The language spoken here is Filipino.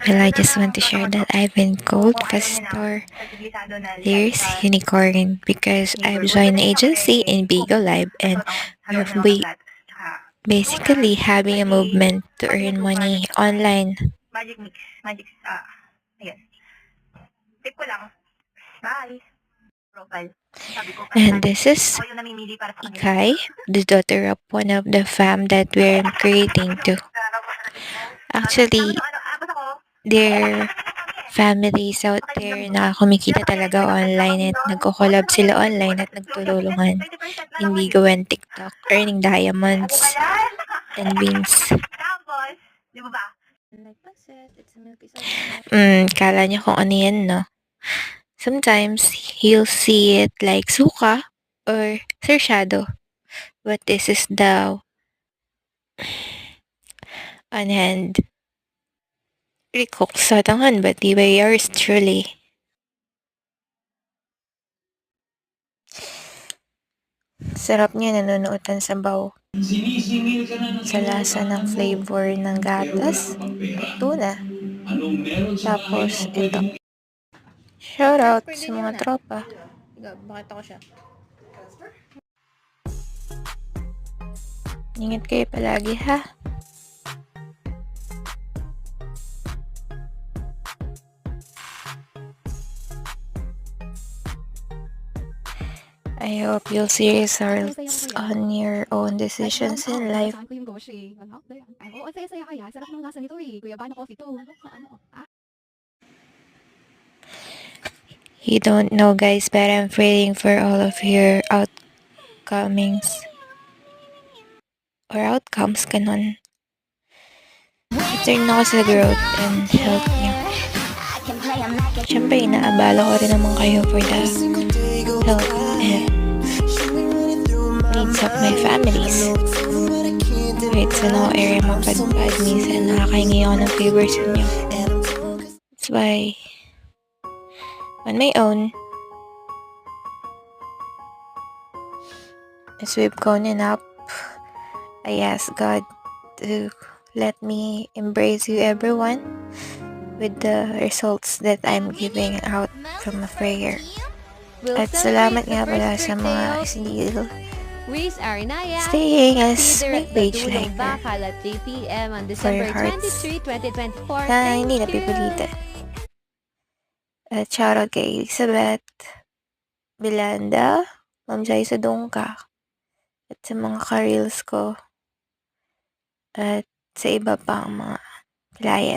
Well, I just want to share that I've been called Pastor Lear's Unicorn because I've joined an agency in Bigo Live and basically having a movement to earn money online. Magic mix. Ayan. Tip ko lang. Bye. Profile. Sabi ko, And this is ako yung namimili para sa kanila. Ikay, the daughter of one of the fam that we're creating to. Actually, Basta ko. their families out there na kumikita talaga online at nagko-collab sila online at nagtutulungan in Bigo and TikTok, earning diamonds and beans. Tapos, di ba ba? Kala niyo kung ano yan, no? Sometimes, you'll see it like suka or sersyado. But this is the on hand recooked sa tangan, but di ba yours truly? Sarap niya nanonood ng sabaw. Sa lasa ng flavor ng gatas at tuna. Tapos ito. Shoutout sa mga tropa. Bakit ako siya? Ingat kayo palagi ha. I hope you'll see results on your own decisions in life. You don't know, guys, but I'm praying for all of your outcomings or outcomes, ganon. Concern ako sa growth and health niyo. Siyempre, inaabala ko rin naman kayo for the health and needs of my families. Kahit sa no area mapadpad, minsan nakakahingi ako ng favors sa inyo. That's why, on my own, as we've gone up, I ask God to let me embrace you everyone with the results that I'm giving out from a prayer. At salamat nga pala sa mga still staying as my page liker for your hearts na hindi napipilitan. At shoutout kay Elizabeth, Belanda, Ma'am Jai sa Dongka, at sa mga ka-reels ko, at sa iba pang mga client.